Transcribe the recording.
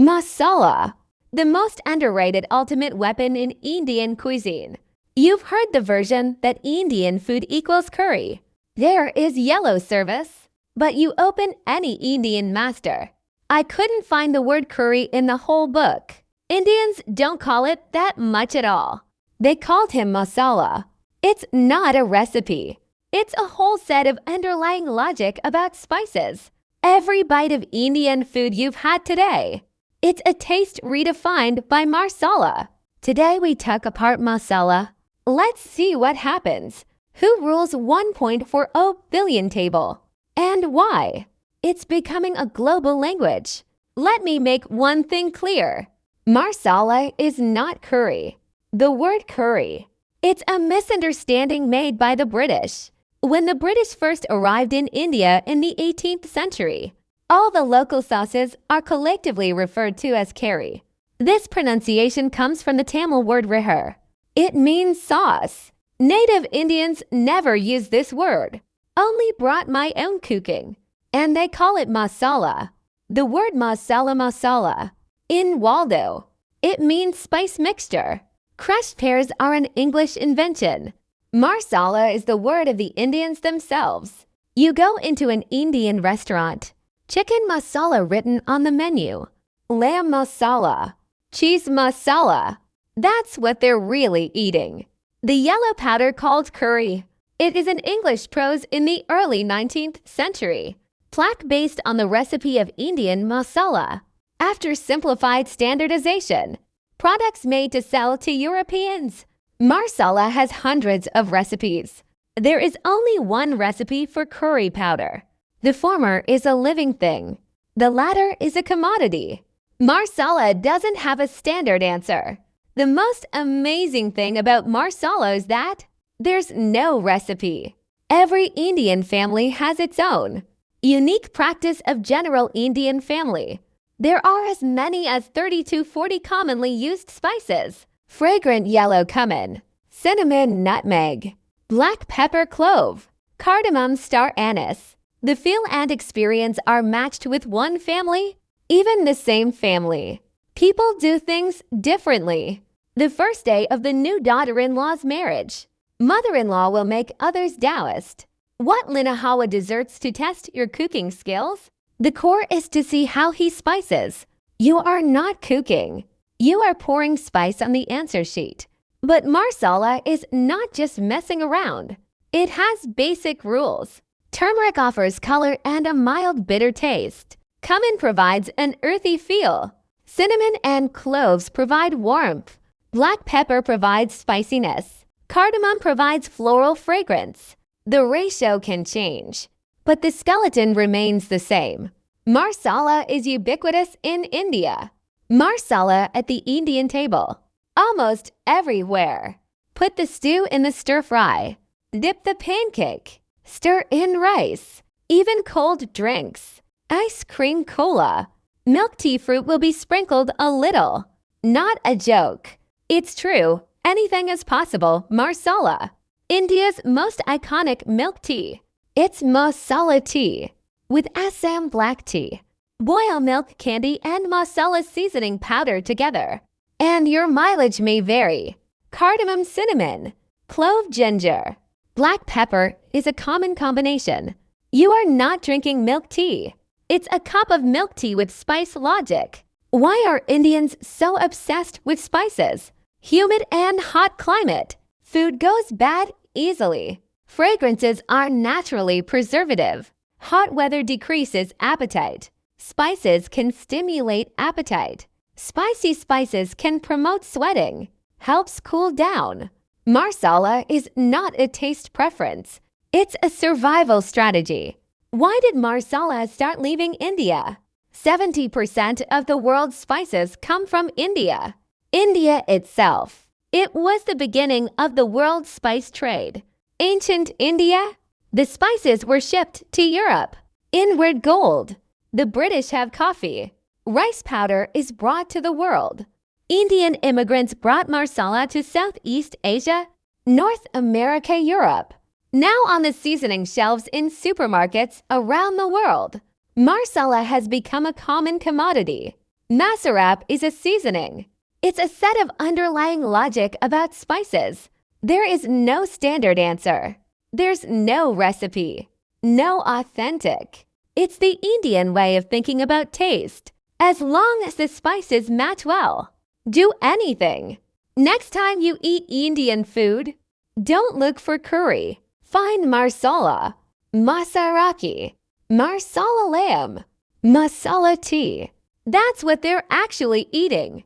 Masala, the most underrated ultimate weapon in Indian cuisine. You've heard the version that Indian food equals curry. There is yellow service, but you open any Indian master. I couldn't find the word curry in the whole book. Indians don't call it that much at all. They called him masala. It's not a recipe. It's a whole set of underlying logic about spices. Every bite of Indian food you've had today. It's a taste redefined by Masala. Today we talk apart masala. Let's see what happens. Who rules 1.40 billion table? And why? It's becoming a global language. Let me make one thing clear. Masala is not curry. The word curry. It's a misunderstanding made by the British. When the British first arrived in India in the 18th century, all the local sauces are collectively referred to as curry. This pronunciation comes from the Tamil word rihar. It means sauce. Native Indians never used this word, only brought my own cooking, and they call it masala. The word masala in Waldo, it means spice mixture. Crushed pears are an English invention. Masala is the word of the Indians themselves. You go into an Indian restaurant. Chicken masala written on the menu. Lamb masala. Cheese masala. That's what they're really eating. The yellow powder called curry. It is an English prose in the early 19th century. Plaque based on the recipe of Indian masala. After simplified standardization, products made to sell to Europeans. Masala has hundreds of recipes. There is only one recipe for curry powder. The former is a living thing. The latter is a commodity. Masala doesn't have a standard answer. The most amazing thing about masala is that there's no recipe. Every Indian family has its own unique practice of general Indian family. There are as many as 30 to 40 commonly used spices. Fragrant yellow cumin, cinnamon nutmeg, black pepper clove, cardamom star anise. The feel and experience are matched with one family, even the same family. People do things differently. The first day of the new daughter-in-law's marriage, mother-in-law will make others doused. What linahawa desserts to test your cooking skills? The core is to see how he spices. You are not cooking. You are pouring spice on the answer sheet. But masala is not just messing around. It has basic rules. Turmeric offers color and a mild bitter taste. Cumin provides an earthy feel. Cinnamon and cloves provide warmth. Black pepper provides spiciness. Cardamom provides floral fragrance. The ratio can change, but the skeleton remains the same. Masala is ubiquitous in India. Masala at the Indian table. Almost everywhere. Put the stew in the stir-fry. Dip the pancake. Stir in rice. Even cold drinks. Ice cream cola. Milk tea fruit will be sprinkled a little. Not a joke. It's true. Anything is possible. Masala. India's most iconic milk tea. It's masala tea with Assam black tea. Boil milk candy and masala seasoning powder together. And your mileage may vary. Cardamom cinnamon, clove ginger, black pepper is a common combination. You are not drinking milk tea. It's a cup of milk tea with spice logic. Why are Indians so obsessed with spices? Humid and hot climate. Food goes bad easily. Fragrances are naturally preservative. Hot weather decreases appetite. Spices can stimulate appetite. Spicy spices can promote sweating, helps cool down. Masala is not a taste preference. It's a survival strategy. Why did masala start leaving India? 70% of the world's spices come from India. India itself. It was the beginning of the world spice trade. Ancient India? The spices were shipped to Europe. Inward gold. The British have coffee. Rice powder is brought to the world. Indian immigrants brought masala to Southeast Asia, North America, Europe. Now on the seasoning shelves in supermarkets around the world. Masala has become a common commodity. Masala is a seasoning. It's a set of underlying logic about spices. There is no standard answer. There's no recipe. No authentic. It's the Indian way of thinking about taste. As long as the spices match well, do anything. Next time you eat Indian food, don't look for curry. Find marsala, masaraki, marsala lamb, masala tea. That's what they're actually eating.